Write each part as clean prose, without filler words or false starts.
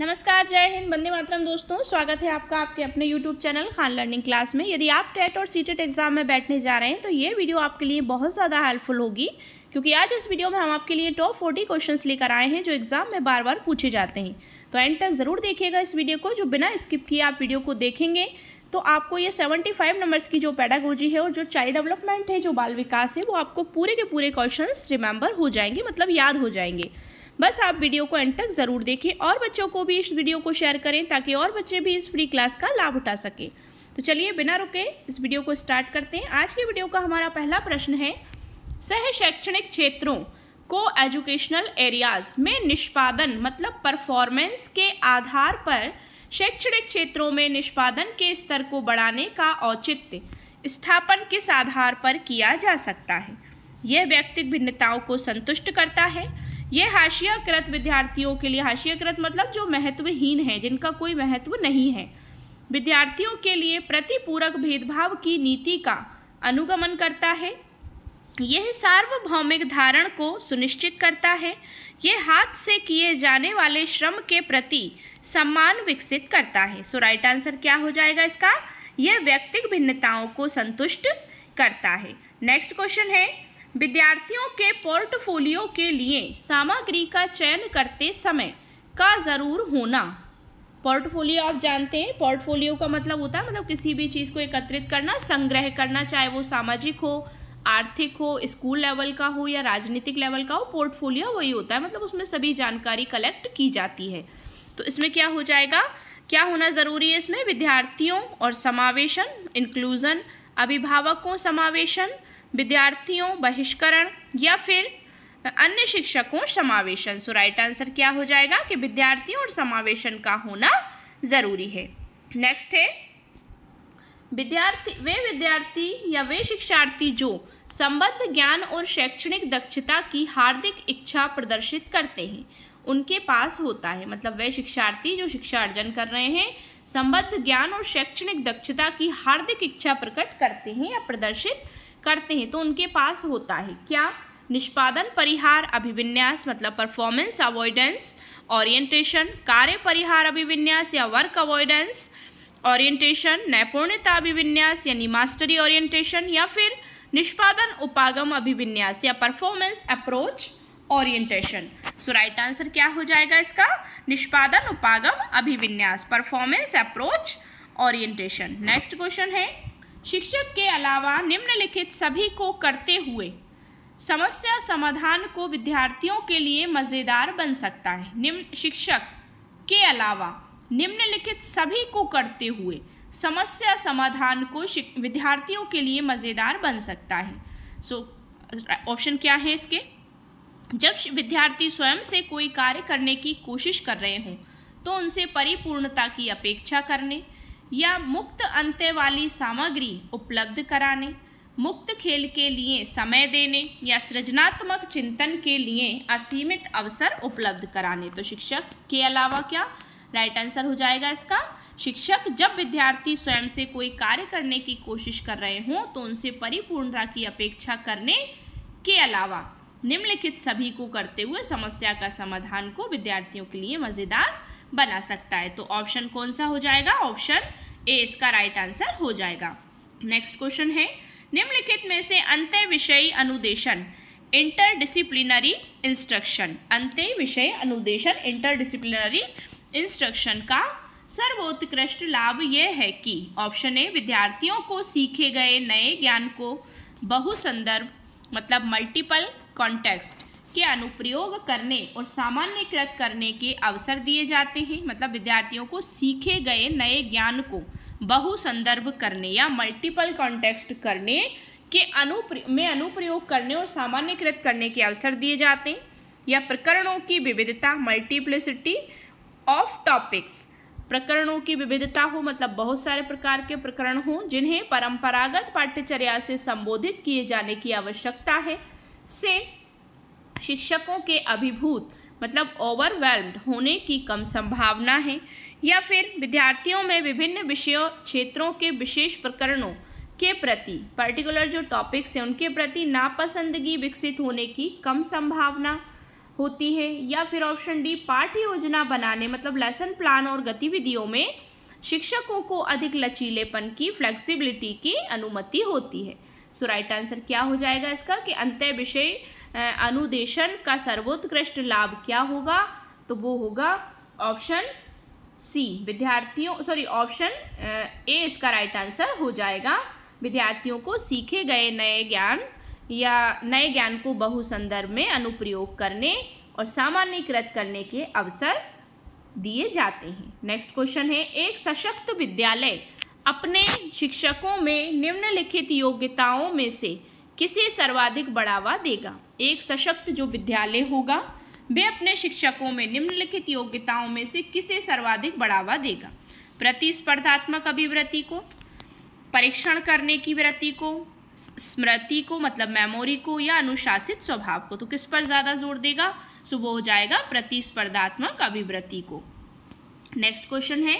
नमस्कार, जय हिंद, वंदे मातरम। दोस्तों, स्वागत है आपका आपके अपने YouTube channel Khan learning class में। यदि आप टेट और सीटेट एग्जाम में बैठने जा रहे हैं तो ये वीडियो आपके लिए बहुत ज़्यादा हेल्पफुल होगी, क्योंकि आज इस वीडियो में हम आपके लिए टॉप 40 क्वेश्चंस लेकर आए हैं जो एग्जाम में बार बार पूछे जाते हैं। तो एंड तक ज़रूर देखिएगा इस वीडियो को। जो बिना स्किप किए आप वीडियो को देखेंगे तो आपको ये 75 नंबर्स की जो पेडागोजी है और जो चाइल्ड डेवलपमेंट है, जो बाल विकास है, वो आपको पूरे के पूरे क्वेश्चंस रिमेंबर हो जाएंगे, मतलब याद हो जाएंगे। बस आप वीडियो को एंड तक ज़रूर देखें और बच्चों को भी इस वीडियो को शेयर करें ताकि और बच्चे भी इस फ्री क्लास का लाभ उठा सकें। तो चलिए बिना रुके इस वीडियो को स्टार्ट करते हैं। आज के वीडियो का हमारा पहला प्रश्न है, सह शैक्षणिक क्षेत्रों को एजुकेशनल एरियाज में निष्पादन मतलब परफॉर्मेंस के आधार पर शैक्षणिक क्षेत्रों में निष्पादन के स्तर को बढ़ाने का औचित्य स्थापन किस आधार पर किया जा सकता है? यह व्यक्तिगत भिन्नताओं को संतुष्ट करता है। यह हाशियाकृत विद्यार्थियों के लिए, हाशियाकृत मतलब जो महत्वहीन है, जिनका कोई महत्व नहीं है, विद्यार्थियों के लिए प्रतिपूरक भेदभाव की नीति का अनुगमन करता है। यह सार्वभौमिक धारण को सुनिश्चित करता है। यह हाथ से किए जाने वाले श्रम के प्रति सम्मान विकसित करता है। सो राइट आंसर क्या हो जाएगा इसका? यह व्यक्तिगत भिन्नताओं को संतुष्ट करता है। नेक्स्ट क्वेश्चन है, विद्यार्थियों के पोर्टफोलियो के लिए सामग्री का चयन करते समय का जरूर होना। पोर्टफोलियो आप जानते हैं, पोर्टफोलियो का मतलब होता है मतलब किसी भी चीज़ को एकत्रित करना, संग्रह करना, चाहे वो सामाजिक हो, आर्थिक हो, स्कूल लेवल का हो या राजनीतिक लेवल का हो। पोर्टफोलियो वही होता है, मतलब उसमें सभी जानकारी कलेक्ट की जाती है। तो इसमें क्या हो जाएगा, क्या होना ज़रूरी है इसमें? विद्यार्थियों और समावेशन, इंक्लूजन, अभिभावकों समावेशन, विद्यार्थियों बहिष्करण या फिर अन्य शिक्षकों समावेशन। सो राइट आंसर क्या हो जाएगा कि विद्यार्थियों और समावेशन का होना जरूरी है। नेक्स्ट है, वे विद्यार्थी या वे शिक्षार्थी जो संबद्ध ज्ञान और शैक्षणिक दक्षता की हार्दिक इच्छा प्रदर्शित करते हैं उनके पास होता है। मतलब वे शिक्षार्थी जो शिक्षा अर्जन कर रहे हैं, संबद्ध ज्ञान और शैक्षणिक दक्षता की हार्दिक इच्छा प्रकट करते हैं या प्रदर्शित करते हैं, तो उनके पास होता है क्या? निष्पादन परिहार अभिविन्यास मतलब परफॉर्मेंस अवॉइडेंस ओरिएंटेशन, कार्य परिहार अभिविन्यास या वर्क अवॉइडेंस ओरिएंटेशन, नैपुण्यता अभिविन्यास यानी मास्टरी ओरिएंटेशन, या फिर निष्पादन उपागम अभिविन्यास या परफॉर्मेंस अप्रोच ओरिएंटेशन। सो राइट आंसर क्या हो जाएगा इसका? निष्पादन उपागम अभिविन्यास, performance approach orientation. Next question है, शिक्षक के अलावा निम्नलिखित सभी को करते हुए समस्या समाधान को विद्यार्थियों के लिए मज़ेदार बन सकता है। शिक्षक के अलावा निम्नलिखित सभी को करते हुए समस्या समाधान को विद्यार्थियों के लिए मज़ेदार बन सकता है। सो ऑप्शन क्या है इसके? जब विद्यार्थी स्वयं से कोई कार्य करने की कोशिश कर रहे हों तो उनसे परिपूर्णता की अपेक्षा करने, या मुक्त अंत्य वाली सामग्री उपलब्ध कराने, मुक्त खेल के लिए समय देने, या सृजनात्मक चिंतन के लिए असीमित अवसर उपलब्ध कराने। तो शिक्षक के अलावा क्या राइट आंसर हो जाएगा इसका? शिक्षक जब विद्यार्थी स्वयं से कोई कार्य करने की कोशिश कर रहे हों तो उनसे परिपूर्णता की अपेक्षा करने के अलावा निम्नलिखित सभी को करते हुए समस्या का समाधान को विद्यार्थियों के लिए मज़ेदार बना सकता है। तो ऑप्शन कौन सा हो जाएगा? ऑप्शन ए इसका राइट आंसर हो जाएगा। नेक्स्ट क्वेश्चन है, निम्नलिखित में से अंतः विषयी अनुदेशन इंटरडिसिप्लिनरी इंस्ट्रक्शन, अंतः विषय अनुदेशन इंटरडिसिप्लिनरी इंस्ट्रक्शन का सर्वोत्कृष्ट लाभ यह है कि ऑप्शन ए, विद्यार्थियों को सीखे गए नए ज्ञान को बहुसंदर्भ मतलब मल्टीपल कॉन्टेक्स्ट के अनुप्रयोग करने और सामान्यकृत करने के अवसर दिए जाते हैं। मतलब विद्यार्थियों को सीखे गए नए ज्ञान को बहुसंदर्भ करने या मल्टीपल कॉन्टेक्स्ट करने के अनुप्रयोग करने और सामान्यकृत करने के अवसर दिए जाते हैं। या प्रकरणों की विविधता मल्टीप्लिसिटी ऑफ टॉपिक्स, प्रकरणों की विविधता हो मतलब बहुत सारे प्रकार के प्रकरण हों जिन्हें परंपरागत पाठ्यचर्या से संबोधित किए जाने की आवश्यकता है, से शिक्षकों के अभिभूत मतलब ओवरवेल्म्ड होने की कम संभावना है। या फिर विद्यार्थियों में विभिन्न विषयों क्षेत्रों के विशेष प्रकरणों के प्रति पर्टिकुलर जो टॉपिक्स हैं उनके प्रति नापसंदगी विकसित होने की कम संभावना होती है, या फिर ऑप्शन डी पाठ्य योजना बनाने मतलब लेसन प्लान और गतिविधियों में शिक्षकों को अधिक लचीलेपन की फ्लेक्सिबिलिटी की अनुमति होती है। सो राइट आंसर क्या हो जाएगा इसका कि अंतः विषय अनुदेशन का सर्वोत्कृष्ट लाभ क्या होगा, तो वो होगा ऑप्शन सी ऑप्शन ए इसका राइट आंसर हो जाएगा। विद्यार्थियों को सीखे गए नए ज्ञान को बहु संदर्भ में अनुप्रयोग करने और सामान्यीकृत करने के अवसर दिए जाते हैं। नेक्स्ट क्वेश्चन है, एक सशक्त विद्यालय अपने शिक्षकों में निम्नलिखित योग्यताओं में से किसे सर्वाधिक बढ़ावा देगा। एक सशक्त जो विद्यालय होगा वे अपने शिक्षकों में निम्नलिखित योग्यताओं में से किसे सर्वाधिक बढ़ावा देगा। प्रतिस्पर्धात्मक अभिवृत्ति को, परीक्षण करने की वृत्ति को, स्मृति को मतलब मेमोरी को, या अनुशासित स्वभाव को। तो किस पर ज़्यादा जोर देगा, सो वो हो जाएगा प्रतिस्पर्धात्मक अभिवृत्ति को। नेक्स्ट क्वेश्चन है,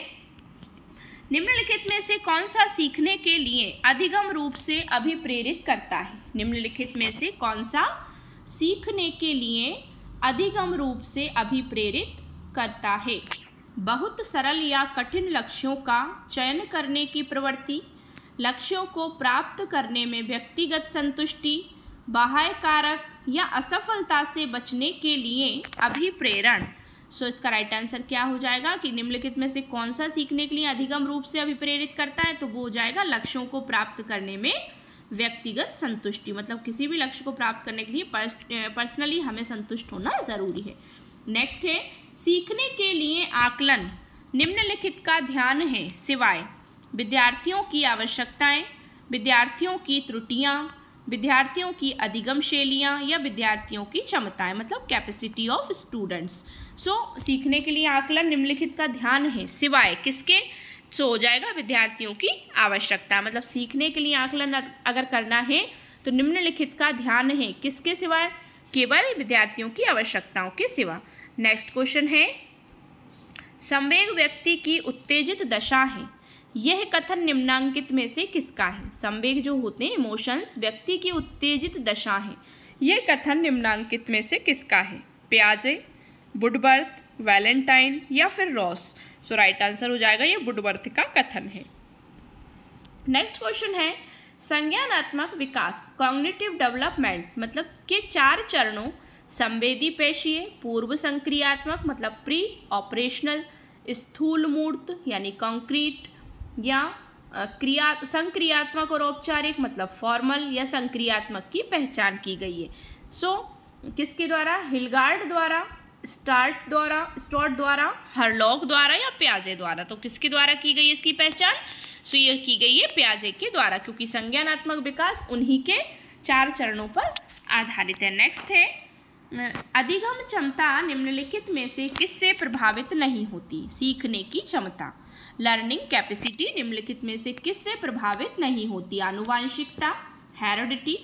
निम्नलिखित में से कौन सा सीखने के लिए अधिगम रूप से अभिप्रेरित करता है। निम्नलिखित में से कौन सा सीखने के लिए अधिगम रूप से अभिप्रेरित करता है। बहुत सरल या कठिन लक्ष्यों का चयन करने की प्रवृत्ति, लक्ष्यों को प्राप्त करने में व्यक्तिगत संतुष्टि, बाह्य कारक या असफलता से बचने के लिए अभिप्रेरण। सो इसका राइट आंसर क्या हो जाएगा कि निम्नलिखित में से कौन सा सीखने के लिए अधिगम रूप से अभिप्रेरित करता है, तो वो हो जाएगा लक्ष्यों को प्राप्त करने में व्यक्तिगत संतुष्टि। मतलब किसी भी लक्ष्य को प्राप्त करने के लिए पर्सनली हमें संतुष्ट होना जरूरी है। नेक्स्ट है, सीखने के लिए आकलन निम्नलिखित का ध्यान है सिवाय विद्यार्थियों की आवश्यकताएं, विद्यार्थियों की त्रुटियां, विद्यार्थियों की अधिगम शैलियाँ या विद्यार्थियों की क्षमताएं मतलब कैपेसिटी ऑफ स्टूडेंट्स। सो सीखने के लिए आकलन निम्नलिखित का ध्यान है सिवाय किसके, सो हो जाएगा विद्यार्थियों की आवश्यकता। मतलब सीखने के लिए आकलन अगर करना है तो निम्नलिखित का ध्यान है किसके सिवाय, केवल विद्यार्थियों की आवश्यकताओं के सिवा। नेक्स्ट क्वेश्चन है, संवेग व्यक्ति की उत्तेजित दशा है, यह कथन निम्नांकित में से किसका है। संवेग जो होते हैं इमोशंस व्यक्ति की उत्तेजित दशा है, यह कथन निम्नांकित में से किसका है। पियाजे, वुडवर्थ, वैलेंटाइन या फिर रॉस। सो राइट आंसर हो जाएगा ये वुडवर्थ का कथन है। नेक्स्ट क्वेश्चन है, संज्ञानात्मक विकास कॉग्निटिव डेवलपमेंट मतलब के 4 चरणों संवेदी पेशीय, पूर्व संक्रियात्मक मतलब प्री ऑपरेशनल, स्थूल मूर्त यानी कॉन्क्रीट या संक्रियात्मक और औपचारिक मतलब फॉर्मल या संक्रियात्मक की पहचान की गई है। सो किसके द्वारा, हिलगार्ड द्वारा, स्टॉर्ट द्वारा, हरलॉग द्वारा या पियाजे द्वारा। तो किसके द्वारा की गई इसकी पहचान, सो ये की गई है पियाजे के द्वारा, क्योंकि संज्ञानात्मक विकास उन्हीं के 4 चरणों पर आधारित है। नेक्स्ट है, अधिगम क्षमता निम्नलिखित में से किससे प्रभावित नहीं होती। सीखने की क्षमता लर्निंग कैपेसिटी निम्नलिखित में से किससे प्रभावित नहीं होती। आनुवांशिकता हेरिडिटी,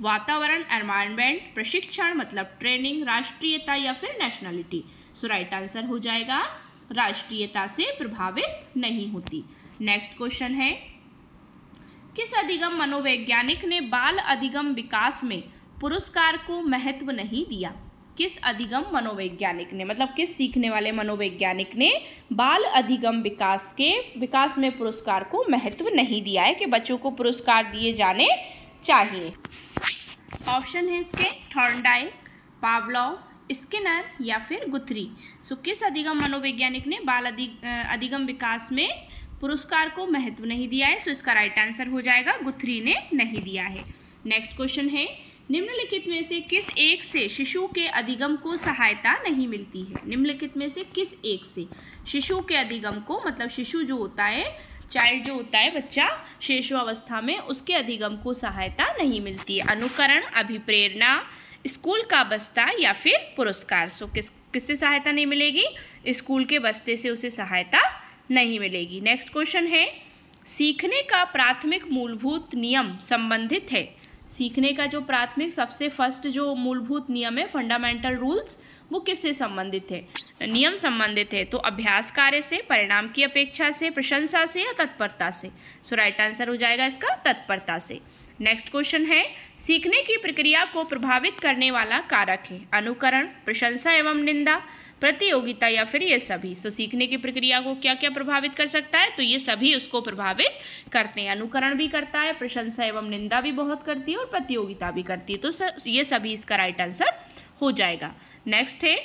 वातावरण एनवायरनमेंट, प्रशिक्षण मतलब ट्रेनिंग, राष्ट्रीयता या फिर नेशनलिटी। सो राइट आंसर हो जाएगा राष्ट्रीयता से प्रभावित नहीं होती। नेक्स्ट क्वेश्चन है, किस अधिगम मनोवैज्ञानिक ने बाल अधिगम विकास में पुरस्कार को महत्व नहीं दिया। किस अधिगम मनोवैज्ञानिक ने मतलब किस सीखने वाले मनोवैज्ञानिक ने बाल अधिगम विकास में पुरस्कार को महत्व नहीं दिया है कि बच्चों को पुरस्कार दिए जाने चाहिए। ऑप्शन है इसके थॉर्नडाइक, पावलोव, स्किनर या फिर गुथरी। सो किस अधिगम मनोवैज्ञानिक ने बाल अधिगम विकास में पुरस्कार को महत्व नहीं दिया है। सो इसका राइट आंसर हो जाएगा गुथरी ने नहीं दिया है। नेक्स्ट क्वेश्चन है, निम्नलिखित में से किस एक से शिशु के अधिगम को सहायता नहीं मिलती है। निम्नलिखित में से किस एक से शिशु के अधिगम को मतलब शिशु जो होता है, चाइल्ड जो होता है बच्चा शिशु अवस्था में, उसके अधिगम को सहायता नहीं मिलती है। अनुकरण, अभिप्रेरणा, स्कूल का बस्ता या फिर पुरस्कार। सो किससे सहायता नहीं मिलेगी, स्कूल के बस्ते से उसे सहायता नहीं मिलेगी। नेक्स्ट क्वेश्चन है, सीखने का प्राथमिक मूलभूत नियम संबंधित है। सीखने का जो प्राथमिक सबसे फर्स्ट जो मूलभूत नियम है फंडामेंटल रूल्स, वो किससे संबंधित है, नियम संबंधित है। तो अभ्यास कार्य से, परिणाम की अपेक्षा से, प्रशंसा से या तत्परता से। सो राइट आंसर हो जाएगा इसका तत्परता से। नेक्स्ट क्वेश्चन है, सीखने की प्रक्रिया को प्रभावित करने वाला कारक है अनुकरण, प्रशंसा एवं निंदा, प्रतियोगिता या फिर ये सभी। तो सीखने की प्रक्रिया को क्या क्या प्रभावित कर सकता है, तो ये सभी उसको प्रभावित करते हैं। अनुकरण भी करता है, प्रशंसा एवं निंदा भी बहुत करती है और प्रतियोगिता भी करती है। तो ये सभी इसका राइट आंसर हो जाएगा। नेक्स्ट है,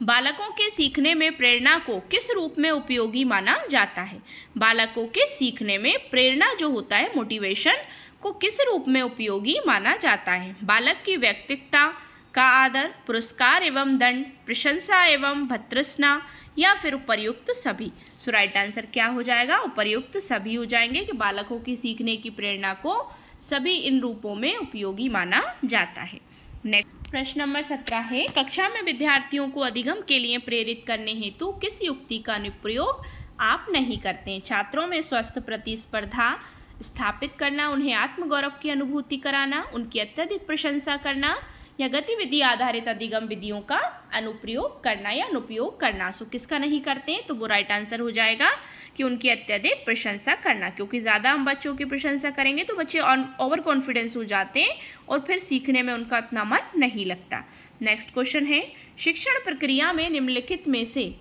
बालकों के सीखने में प्रेरणा को किस रूप में उपयोगी माना जाता है। बालकों के सीखने में प्रेरणा जो होता है, मोटिवेशन को किस रूप में उपयोगी माना जाता है। बालक की व्यक्तित्वता का आदर, पुरस्कार एवं दंड, प्रशंसा एवं भर्त्सना या फिर उपर्युक्त सभी। सो राइट आंसर क्या हो जाएगा, उपर्युक्त सभी हो जाएंगे कि बालकों की सीखने की प्रेरणा को सभी इन रूपों में उपयोगी माना जाता है। नेक्स्ट प्रश्न नंबर 17 है, कक्षा में विद्यार्थियों को अधिगम के लिए प्रेरित करने हेतु किस युक्ति का अनुप्रयोग आप नहीं करते हैं। छात्रों में स्वस्थ प्रतिस्पर्धा स्थापित करना, उन्हें आत्मगौरव की अनुभूति कराना, उनकी अत्यधिक प्रशंसा करना या गतिविधि आधारित अधिगम विधियों का अनुप्रयोग करना या अनुपयोग करना। सो किसका नहीं करते हैं, तो वो राइट आंसर हो जाएगा कि उनकी अत्यधिक प्रशंसा करना, क्योंकि ज़्यादा हम बच्चों की प्रशंसा करेंगे तो बच्चे ओवर कॉन्फिडेंस हो जाते हैं और फिर सीखने में उनका इतना मन नहीं लगता। नेक्स्ट क्वेश्चन है, शिक्षण प्रक्रिया में निम्नलिखित में से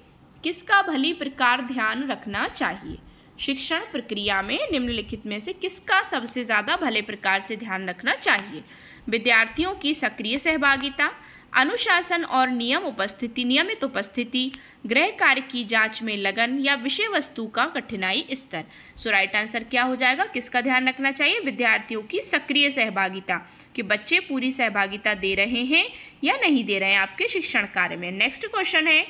किसका भली प्रकार ध्यान रखना चाहिए। शिक्षण प्रक्रिया में निम्नलिखित में से किसका सबसे ज़्यादा भले प्रकार से ध्यान रखना चाहिए। विद्यार्थियों की सक्रिय सहभागिता, अनुशासन और नियमित उपस्थिति, गृह कार्य की जांच में लगन या विषय वस्तु का कठिनाई स्तर। सो राइट आंसर क्या हो जाएगा, किसका ध्यान रखना चाहिए, विद्यार्थियों की सक्रिय सहभागिता, कि बच्चे पूरी सहभागिता दे रहे हैं या नहीं दे रहे हैं आपके शिक्षण कार्य में। नेक्स्ट क्वेश्चन है,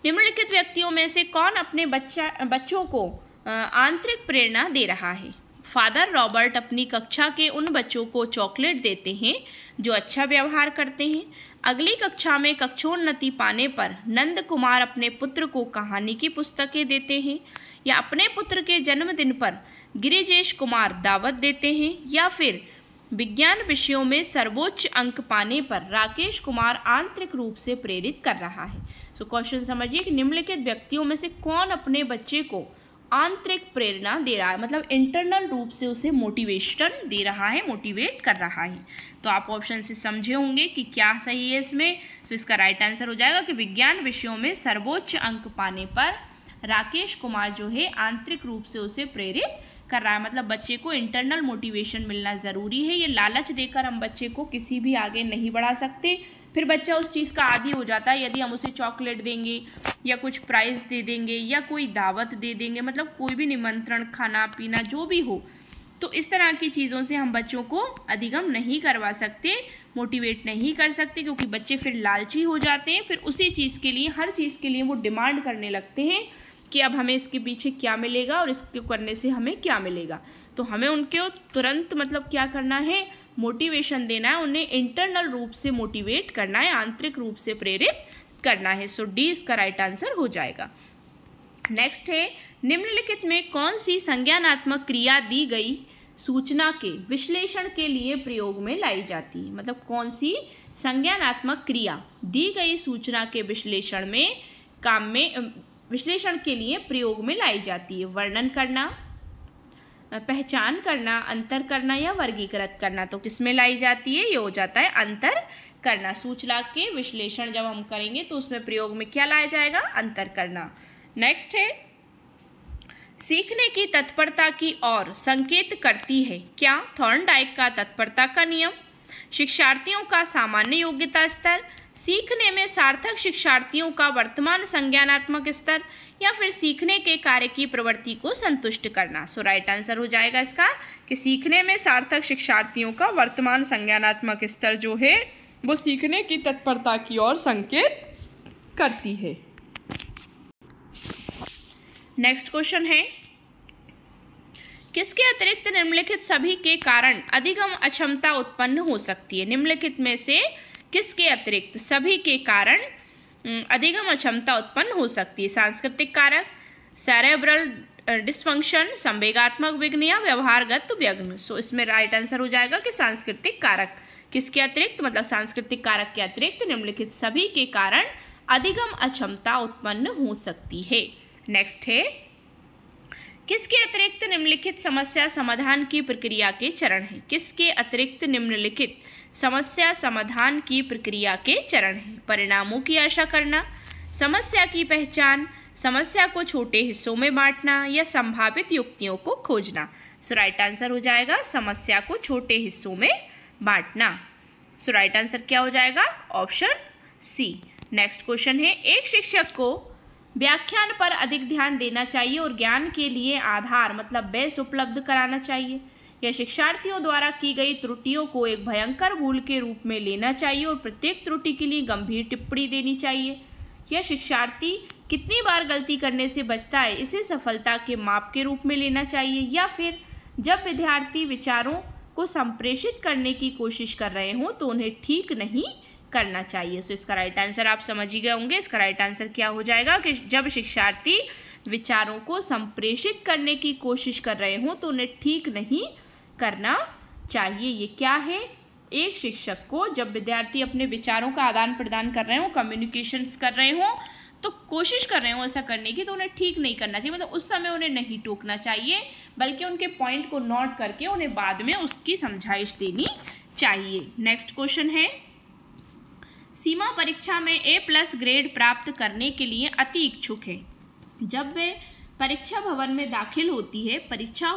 निम्नलिखित व्यक्तियों में से कौन अपने बच्चों को आंतरिक प्रेरणा दे रहा है। फादर रॉबर्ट अपनी कक्षा के उन बच्चों को चॉकलेट देते हैं जो अच्छा व्यवहार करते हैं। अगली कक्षा में कक्षोन्नति पाने पर नंद कुमार अपने पुत्र को कहानी की पुस्तकें देते हैं, या अपने पुत्र के जन्मदिन पर गिरिजेश कुमार दावत देते हैं, या फिर विज्ञान विषयों में सर्वोच्च अंक पाने पर राकेश कुमार आंतरिक रूप से प्रेरित कर रहा है। सो क्वेश्चन समझिए कि निम्नलिखित व्यक्तियों में से कौन अपने बच्चे को आंतरिक प्रेरणा दे रहा है, मतलब इंटरनल रूप से उसे मोटिवेशन दे रहा है, मोटिवेट कर रहा है। तो आप ऑप्शन से समझे होंगे कि क्या सही है इसमें। तो इसका राइट आंसर हो जाएगा कि विज्ञान विषयों में सर्वोच्च अंक पाने पर राकेश कुमार जो है आंतरिक रूप से उसे प्रेरित कर रहा है। मतलब बच्चे को इंटरनल मोटिवेशन मिलना ज़रूरी है। ये लालच देकर हम बच्चे को किसी भी आगे नहीं बढ़ा सकते, फिर बच्चा उस चीज़ का आदी हो जाता है। यदि हम उसे चॉकलेट देंगे या कुछ प्राइज़ दे देंगे या कोई दावत दे देंगे, मतलब कोई भी निमंत्रण, खाना पीना जो भी हो, तो इस तरह की चीज़ों से हम बच्चों को अधिगम नहीं करवा सकते, मोटिवेट नहीं कर सकते, क्योंकि बच्चे फिर लालची हो जाते हैं। फिर उसी चीज़ के लिए, हर चीज़ के लिए वो डिमांड करने लगते हैं कि अब हमें इसके पीछे क्या मिलेगा और इसके करने से हमें क्या मिलेगा। तो हमें उनके तुरंत मतलब क्या करना है, मोटिवेशन देना है, उन्हें इंटरनल रूप से मोटिवेट करना है, आंतरिक रूप से प्रेरित करना है। सो डी इसका राइट आंसर हो जाएगा। नेक्स्ट है, निम्नलिखित में कौन सी संज्ञानात्मक क्रिया दी गई सूचना के विश्लेषण के लिए प्रयोग में लाई जाती है। मतलब कौन सी संज्ञानात्मक क्रिया दी गई सूचना के विश्लेषण में विश्लेषण के लिए प्रयोग में लाई जाती है। वर्णन करना, पहचान करना, अंतर करना या वर्गीकृत करना। तो किस में लाई जाती है, ये हो जाता है अंतर करना। सूचना के विश्लेषण जब हम करेंगे तो उसमें प्रयोग में क्या लाया जाएगा, अंतर करना। नेक्स्ट है, सीखने की तत्परता की ओर संकेत करती है क्या। थॉर्नडाइक का तत्परता का नियम, शिक्षार्थियों का सामान्य योग्यता स्तर, सीखने में सार्थक शिक्षार्थियों का वर्तमान संज्ञानात्मक स्तर, या फिर सीखने के कार्य की प्रवृत्ति को संतुष्ट करना। सो राइट आंसर हो जाएगा इसका कि सीखने में सार्थक शिक्षार्थियों का वर्तमान संज्ञानात्मक स्तर जो है वो सीखने की तत्परता की ओर संकेत करती है। नेक्स्ट क्वेश्चन है, किसके अतिरिक्त निम्नलिखित सभी के कारण अधिगम अक्षमता उत्पन्न हो सकती है। निम्नलिखित में से किसके अतिरिक्त सभी के कारण अधिगम अक्षमता उत्पन्न हो सकती है। सांस्कृतिक कारक, सेरेब्रल डिस्फंक्शन, संवेगात्मक विघ्न या व्यवहारगत विघ्न। सो इसमें राइट आंसर हो जाएगा कि सांस्कृतिक कारक। किसके अतिरिक्त, मतलब सांस्कृतिक कारक के अतिरिक्त निम्नलिखित सभी के कारण अधिगम अक्षमता उत्पन्न हो सकती है। नेक्स्ट है, किसके अतिरिक्त निम्नलिखित समस्या समाधान की प्रक्रिया के चरण हैं? किसके अतिरिक्त निम्नलिखित समस्या समाधान की प्रक्रिया के चरण हैं? परिणामों की आशा करना, समस्या की पहचान, समस्या को छोटे हिस्सों में बांटना या संभावित युक्तियों को खोजना। सो राइट आंसर हो जाएगा समस्या को छोटे हिस्सों में बांटना। सो राइट आंसर क्या हो जाएगा? Option C. नेक्स्ट क्वेश्चन है, एक शिक्षक को व्याख्यान पर अधिक ध्यान देना चाहिए और ज्ञान के लिए आधार मतलब बेस उपलब्ध कराना चाहिए, या शिक्षार्थियों द्वारा की गई त्रुटियों को एक भयंकर भूल के रूप में लेना चाहिए और प्रत्येक त्रुटि के लिए गंभीर टिप्पणी देनी चाहिए, या शिक्षार्थी कितनी बार गलती करने से बचता है इसे सफलता के माप के रूप में लेना चाहिए, या फिर जब विद्यार्थी विचारों को संप्रेषित करने की कोशिश कर रहे हों तो उन्हें ठीक नहीं करना चाहिए। सो इसका राइट आंसर आप समझ ही गए होंगे। इसका राइट आंसर क्या हो जाएगा कि जब शिक्षार्थी विचारों को संप्रेषित करने की कोशिश कर रहे हों तो उन्हें ठीक नहीं करना चाहिए। ये क्या है? एक शिक्षक को जब विद्यार्थी अपने विचारों का आदान प्रदान कर रहे हों, कम्युनिकेशंस कर रहे हों, तो कोशिश कर रहे हो ऐसा करने की, तो उन्हें ठीक नहीं करना चाहिए, मतलब उस समय उन्हें नहीं टोकना चाहिए, बल्कि उनके पॉइंट को नोट करके उन्हें बाद में उसकी समझाइश देनी चाहिए। नेक्स्ट क्वेश्चन है, सीमा परीक्षा में A+ ग्रेड प्राप्त करने के लिए अति इच्छुक है। जब वे परीक्षा भवन में दाखिल होती है और परीक्षा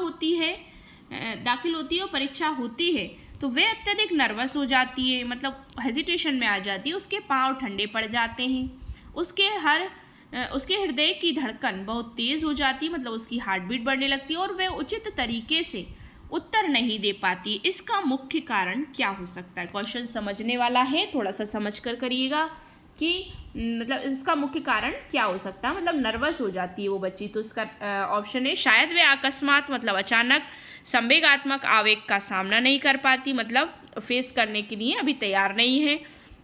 होती है तो वे अत्यधिक नर्वस हो जाती है, मतलब हेजिटेशन में आ जाती है, उसके पाँव ठंडे पड़ जाते हैं, उसके हृदय की धड़कन बहुत तेज़ हो जाती है, मतलब उसकी हार्ट बीट बढ़ने लगती है और वे उचित तरीके से उत्तर नहीं दे पाती। इसका मुख्य कारण क्या हो सकता है? क्वेश्चन समझने वाला है, थोड़ा सा समझ कर करिएगा कि मतलब इसका मुख्य कारण क्या हो सकता है, मतलब नर्वस हो जाती है वो बच्ची। तो इसका ऑप्शन है, शायद वे अकस्मात मतलब अचानक संवेगात्मक आवेग का सामना नहीं कर पाती, मतलब फेस करने के लिए अभी तैयार नहीं है।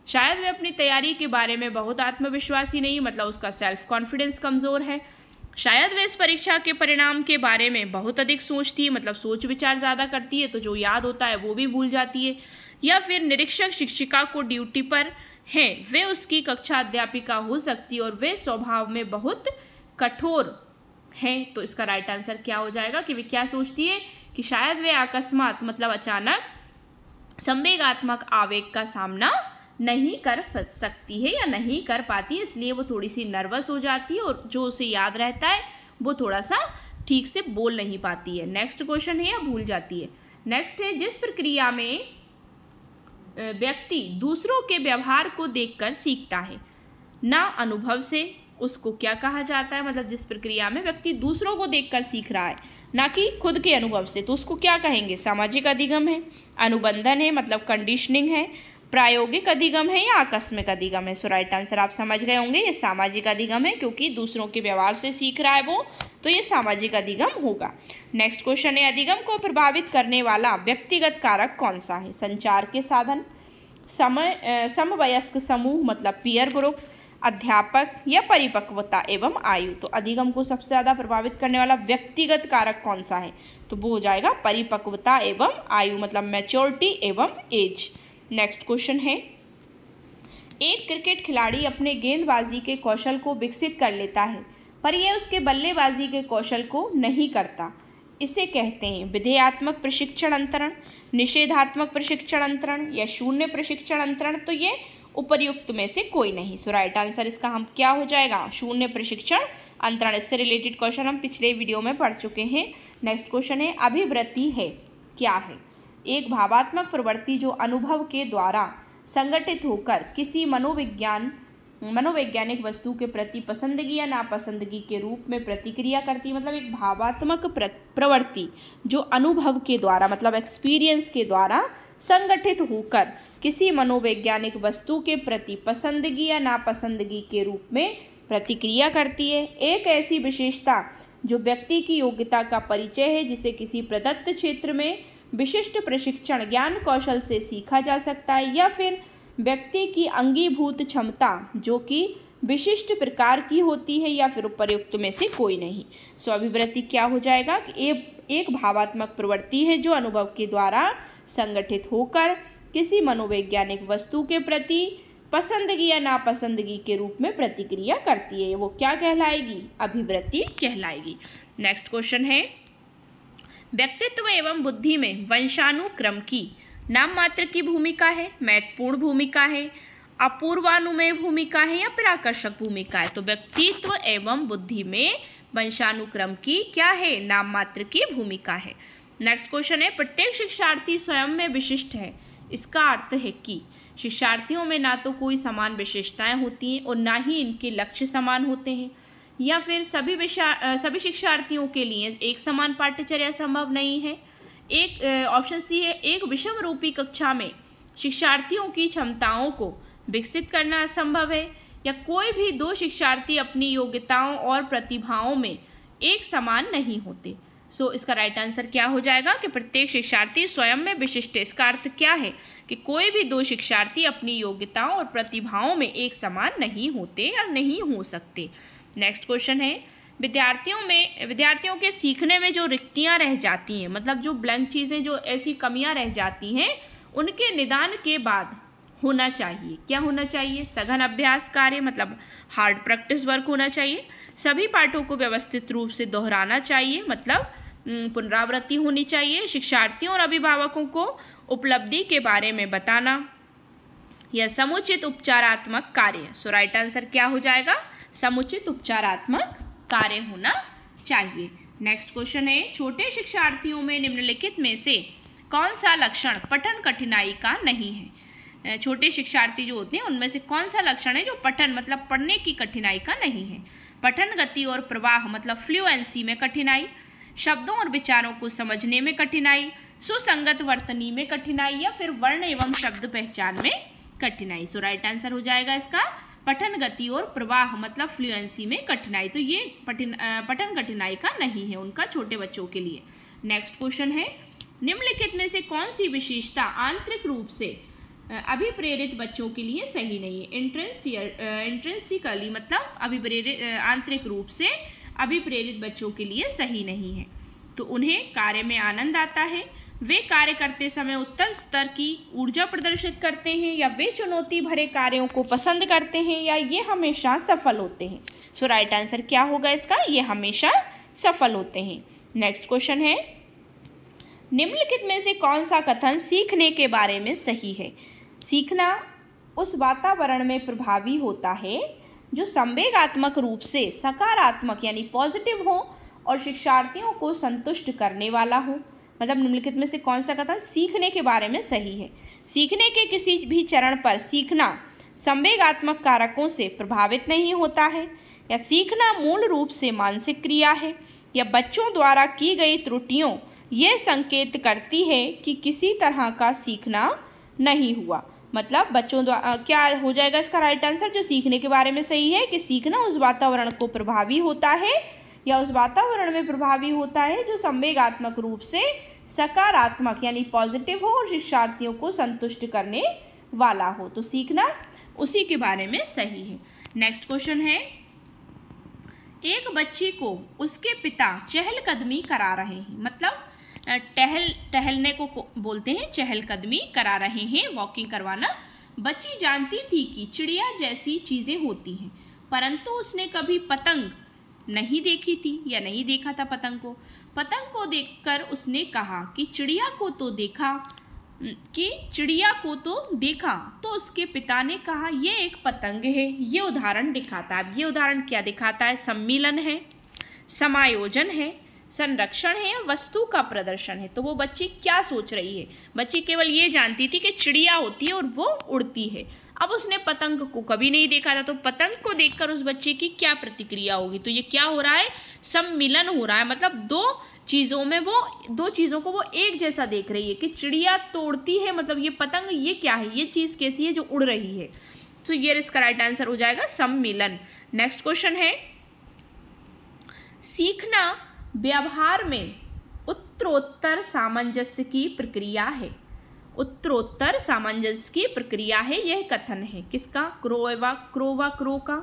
शायद वे अपनी तैयारी के बारे में बहुत आत्मविश्वासी नहीं, मतलब उसका सेल्फ कॉन्फिडेंस कमज़ोर है। शायद वे इस परीक्षा के परिणाम के बारे में बहुत अधिक सोचती है, मतलब सोच विचार ज़्यादा करती है, तो जो याद होता है वो भी भूल जाती है। या फिर निरीक्षक शिक्षिका को ड्यूटी पर है, वे उसकी कक्षा अध्यापिका हो सकती है और वे स्वभाव में बहुत कठोर हैं। तो इसका राइट आंसर क्या हो जाएगा कि वे क्या सोचती है कि शायद वे अकस्मात मतलब अचानक संवेगात्मक आवेग का सामना नहीं कर सकती है या नहीं कर पाती, इसलिए वो थोड़ी सी नर्वस हो जाती है और जो उसे याद रहता है वो थोड़ा सा ठीक से बोल नहीं पाती है। नेक्स्ट क्वेश्चन है, या भूल जाती है। नेक्स्ट है, जिस प्रक्रिया में व्यक्ति दूसरों के व्यवहार को देखकर सीखता है ना अनुभव से, उसको क्या कहा जाता है? मतलब जिस प्रक्रिया में व्यक्ति दूसरों को देखकर सीख रहा है ना कि खुद के अनुभव से, तो उसको क्या कहेंगे? सामाजिक अधिगम है, अनुबंधन है मतलब कंडीशनिंग है, प्रायोगिक अधिगम है या आकस्मिक अधिगम है? सो राइट आंसर आप समझ गए होंगे, ये सामाजिक अधिगम है, क्योंकि दूसरों के व्यवहार से सीख रहा है वो, तो ये सामाजिक अधिगम होगा। नेक्स्ट क्वेश्चन है, अधिगम को प्रभावित करने वाला व्यक्तिगत कारक कौन सा है? संचार के साधन, समवयस्क समूह मतलब पीयर ग्रुप, अध्यापक या परिपक्वता एवं आयु? तो अधिगम को सबसे ज़्यादा प्रभावित करने वाला व्यक्तिगत कारक कौन सा है? तो वो हो जाएगा परिपक्वता एवं आयु, मतलब मैच्योरिटी एवं एज। नेक्स्ट क्वेश्चन है, एक क्रिकेट खिलाड़ी अपने गेंदबाजी के कौशल को विकसित कर लेता है पर यह उसके बल्लेबाजी के कौशल को नहीं करता, इसे कहते हैं विधेयात्मक प्रशिक्षण अंतरण, निषेधात्मक प्रशिक्षण अंतरण या शून्य प्रशिक्षण अंतरण? तो ये उपर्युक्त में से कोई नहीं। सो राइट आंसर इसका हम क्या हो जाएगा? शून्य प्रशिक्षण अंतरण। इससे रिलेटेड क्वेश्चन हम पिछले वीडियो में पढ़ चुके हैं। नेक्स्ट क्वेश्चन है, अभिवृत्ति है क्या है? एक भावात्मक प्रवृत्ति जो अनुभव के द्वारा संगठित होकर किसी मनोवैज्ञानिक वस्तु के प्रति पसंदगी या नापसंदगी के रूप में प्रतिक्रिया करती है। मतलब एक भावात्मक प्रवृत्ति जो अनुभव के द्वारा मतलब एक्सपीरियंस के द्वारा संगठित होकर किसी मनोवैज्ञानिक वस्तु के प्रति पसंदगी या नापसंदगी के रूप में प्रतिक्रिया करती है। एक ऐसी विशेषता जो व्यक्ति की योग्यता का परिचय है, जिसे किसी प्रदत्त क्षेत्र में विशिष्ट प्रशिक्षण ज्ञान कौशल से सीखा जा सकता है, या फिर व्यक्ति की अंगीभूत क्षमता जो कि विशिष्ट प्रकार की होती है, या फिर उपर्युक्त में से कोई नहीं। सो अभिवृत्ति क्या हो जाएगा कि एक भावात्मक प्रवृत्ति है जो अनुभव के द्वारा संगठित होकर किसी मनोवैज्ञानिक वस्तु के प्रति पसंदगी या नापसंदगी के रूप में प्रतिक्रिया करती है, वो क्या कहलाएगी? अभिवृत्ति कहलाएगी। नेक्स्ट क्वेश्चन है, व्यक्तित्व एवं बुद्धि में वंशानुक्रम की नाम मात्र की भूमिका है, महत्वपूर्ण भूमिका है, अपूर्वानुमेय भूमिका है या फिर आकर्षक भूमिका है? तो व्यक्तित्व एवं बुद्धि में वंशानुक्रम की क्या है? नाम मात्र की भूमिका है। नेक्स्ट क्वेश्चन है, प्रत्येक शिक्षार्थी स्वयं में विशिष्ट है, इसका अर्थ है कि शिक्षार्थियों में ना तो कोई समान विशेषताएं होती हैं और ना ही इनके लक्ष्य समान होते हैं, या फिर सभी शिक्षार्थियों के लिए एक समान पाठ्यचर्या संभव नहीं है। एक ऑप्शन सी है, एक विषम रूपी कक्षा में शिक्षार्थियों की क्षमताओं को विकसित करना असंभव है, या कोई भी दो शिक्षार्थी अपनी योग्यताओं और प्रतिभाओं में एक समान नहीं होते। सो इसका राइट आंसर क्या हो जाएगा कि प्रत्येक शिक्षार्थी स्वयं में विशिष्ट है। इसका अर्थ क्या है कि कोई भी दो शिक्षार्थी अपनी योग्यताओं और प्रतिभाओं में एक समान नहीं होते या नहीं हो सकते। नेक्स्ट क्वेश्चन है, विद्यार्थियों के सीखने में जो रिक्तियां रह जाती हैं, मतलब जो ब्लैंक चीज़ें, जो ऐसी कमियां रह जाती हैं, उनके निदान के बाद होना चाहिए। क्या होना चाहिए? सघन अभ्यास कार्य, मतलब हार्ड प्रैक्टिस वर्क होना चाहिए। सभी पाठों को व्यवस्थित रूप से दोहराना चाहिए, मतलब पुनरावृत्ति होनी चाहिए। शिक्षार्थियों और अभिभावकों को उपलब्धि के बारे में बताना, यह समुचित उपचारात्मक कार्य। सो राइट आंसर क्या हो जाएगा? समुचित उपचारात्मक कार्य होना चाहिए। नेक्स्ट क्वेश्चन है, छोटे शिक्षार्थियों में निम्नलिखित में से कौन सा लक्षण पठन कठिनाई का नहीं है? छोटे शिक्षार्थी जो होते हैं उनमें से कौन सा लक्षण है जो पठन मतलब पढ़ने की कठिनाई का नहीं है? पठन गति और प्रवाह मतलब फ्लुएंसी में कठिनाई, शब्दों और विचारों को समझने में कठिनाई, सुसंगत वर्तनी में कठिनाई, या फिर वर्ण एवं शब्द पहचान में कठिनाई। सो राइट आंसर हो जाएगा इसका पठन गति और प्रवाह मतलब फ्लुएंसी में कठिनाई। तो ये पठन कठिनाई का नहीं है उनका, छोटे बच्चों के लिए। नेक्स्ट क्वेश्चन है, निम्नलिखित में से कौन सी विशेषता आंतरिक रूप से अभिप्रेरित बच्चों के लिए सही नहीं है? इंट्रिंसिकली मतलब अभिप्रेरित, आंतरिक रूप से अभिप्रेरित बच्चों के लिए सही नहीं है। तो उन्हें कार्य में आनंद आता है, वे कार्य करते समय उत्तर स्तर की ऊर्जा प्रदर्शित करते हैं, या वे चुनौती भरे कार्यों को पसंद करते हैं, या ये हमेशा सफल होते हैं। सो राइट आंसर क्या होगा इसका? ये हमेशा सफल होते हैं। नेक्स्ट क्वेश्चन है, निम्नलिखित में से कौन सा कथन सीखने के बारे में सही है? सीखना उस वातावरण में प्रभावी होता है जो संवेगात्मक रूप से सकारात्मक यानी पॉजिटिव हो और शिक्षार्थियों को संतुष्ट करने वाला हो। मतलब निम्नलिखित में से कौन सा कथन सीखने के बारे में सही है? सीखने के किसी भी चरण पर सीखना संवेगात्मक कारकों से प्रभावित नहीं होता है, या सीखना मूल रूप से मानसिक क्रिया है, या बच्चों द्वारा की गई त्रुटियों ये संकेत करती है कि किसी तरह का सीखना नहीं हुआ। मतलब बच्चों द्वारा क्या हो जाएगा इसका राइट आंसर? जो सीखने के बारे में सही है कि सीखना उस वातावरण को प्रभावी होता है या उस वातावरण में प्रभावी होता है जो संवेगात्मक रूप से सकारात्मक यानी पॉजिटिव हो और शिक्षार्थियों को संतुष्ट करने वाला हो। तो सीखना उसी के बारे में सही है। नेक्स्ट क्वेश्चन है, एक बच्ची को उसके पिता चहलकदमी करा रहे हैं, मतलब टहलने को बोलते हैं, चहलकदमी करा रहे हैं, वॉकिंग करवाना। बच्ची जानती थी कि चिड़िया जैसी चीज़ें होती हैं, परंतु उसने कभी पतंग नहीं देखी थी या नहीं देखा था पतंग को। पतंग को देखकर उसने कहा कि चिड़िया को तो देखा, तो उसके पिता ने कहा ये एक पतंग है। ये उदाहरण दिखाता है, ये उदाहरण क्या दिखाता है? सम्मिलन है, समायोजन है, संरक्षण है, वस्तु का प्रदर्शन है। तो वो बच्ची क्या सोच रही है? बच्ची केवल ये जानती थी कि चिड़िया होती है और वो उड़ती है। अब उसने पतंग को कभी नहीं देखा था, तो पतंग को देखकर उस बच्चे की क्या प्रतिक्रिया होगी? तो ये क्या हो रहा है? सम्मिलन हो रहा है, मतलब दो चीज़ों को वो एक जैसा देख रही है कि चिड़िया तो उड़ती है, मतलब ये पतंग ये क्या है, ये चीज़ कैसी है जो उड़ रही है। तो ये इसका राइट आंसर हो जाएगा सम्मिलन। नेक्स्ट क्वेश्चन है, सीखना व्यवहार में उत्तरोत्तर सामंजस्य की प्रक्रिया है। उत्तरोत्तर सामंजस्य की प्रक्रिया है, यह कथन है किसका? क्रो व क्रो का।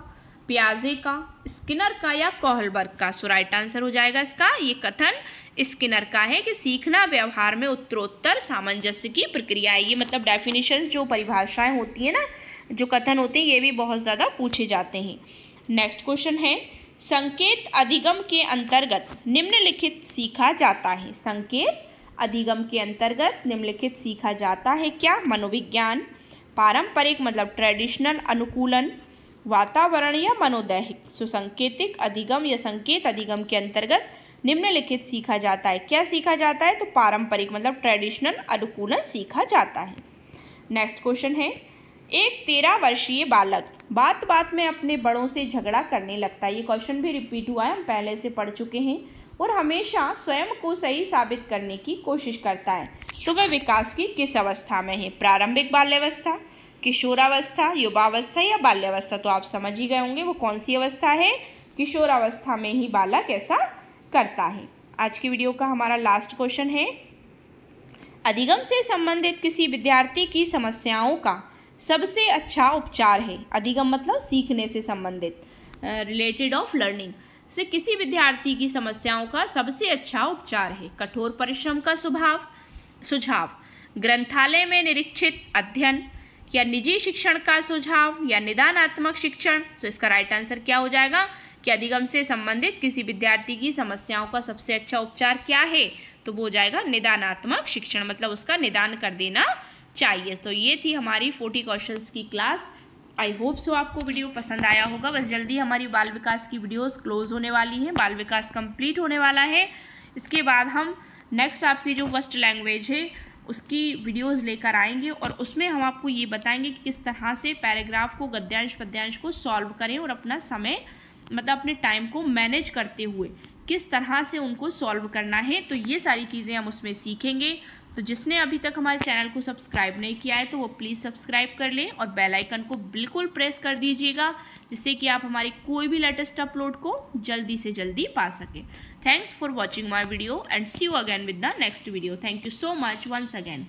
पियाजे का, स्किनर का या कोहलबर्ग का? सो राइट आंसर हो जाएगा इसका ये कथन स्किनर का है कि सीखना व्यवहार में उत्तरोत्तर सामंजस्य की प्रक्रिया है। ये मतलब डेफिनेशंस जो परिभाषाएं होती है ना, जो कथन होते हैं, ये भी बहुत ज़्यादा पूछे जाते हैं। नेक्स्ट क्वेश्चन है, संकेत अधिगम के अंतर्गत निम्नलिखित सीखा जाता है। संकेत अधिगम के अंतर्गत निम्नलिखित सीखा जाता है क्या? मनोविज्ञान, पारंपरिक मतलब ट्रेडिशनल अनुकूलन, वातावरण या मनोदैहिक? सो संकेतिक अधिगम या संकेत अधिगम के अंतर्गत निम्नलिखित सीखा जाता है। क्या सीखा जाता है? तो पारंपरिक मतलब ट्रेडिशनल अनुकूलन सीखा जाता है। नेक्स्ट क्वेश्चन है, एक 13 वर्षीय बालक बात बात में अपने बड़ों से झगड़ा करने लगता है। ये क्वेश्चन भी रिपीट हुआ है, हम पहले से पढ़ चुके हैं। और हमेशा स्वयं को सही साबित करने की कोशिश करता है। तो वह विकास की किस अवस्था में है? प्रारंभिक बाल्यावस्था, किशोरावस्था, युवावस्था या बाल्यावस्था? तो आप समझ ही गए होंगे वो कौन सी अवस्था है। किशोरावस्था में ही बालक ऐसा करता है। आज की वीडियो का हमारा लास्ट क्वेश्चन है, अधिगम से संबंधित किसी विद्यार्थी की समस्याओं का सबसे अच्छा उपचार है। अधिगम मतलब सीखने से संबंधित, रिलेटेड ऑफ लर्निंग से किसी विद्यार्थी की समस्याओं का सबसे अच्छा उपचार है। कठोर परिश्रम का सुझाव, ग्रंथालय में निरीक्षित अध्ययन या निजी शिक्षण का सुझाव या निदानात्मक शिक्षण? तो इसका राइट आंसर क्या हो जाएगा कि अधिगम से संबंधित किसी विद्यार्थी की समस्याओं का सबसे अच्छा उपचार क्या है? तो वो हो जाएगा निदानात्मक शिक्षण, मतलब उसका निदान कर देना चाहिए। तो ये थी हमारी 40 क्वेश्चंस की क्लास। आई होप सो आपको वीडियो पसंद आया होगा। बस जल्दी हमारी बाल विकास की वीडियोस क्लोज होने वाली हैं, बाल विकास कंप्लीट होने वाला है। इसके बाद हम नेक्स्ट आपकी जो फर्स्ट लैंग्वेज है उसकी वीडियोस लेकर आएंगे और उसमें हम आपको ये बताएंगे कि किस तरह से पैराग्राफ को, गद्यांश पद्यांश को सॉल्व करें और अपना समय मतलब अपने टाइम को मैनेज करते हुए किस तरह से उनको सॉल्व करना है। तो ये सारी चीज़ें हम उसमें सीखेंगे। तो जिसने अभी तक हमारे चैनल को सब्सक्राइब नहीं किया है तो वो प्लीज़ सब्सक्राइब कर लें और बेल आइकन को बिल्कुल प्रेस कर दीजिएगा, जिससे कि आप हमारी कोई भी लेटेस्ट अपलोड को जल्दी से जल्दी पा सकें। Thanks for watching my video and see you again with the next video. Thank you so much once again.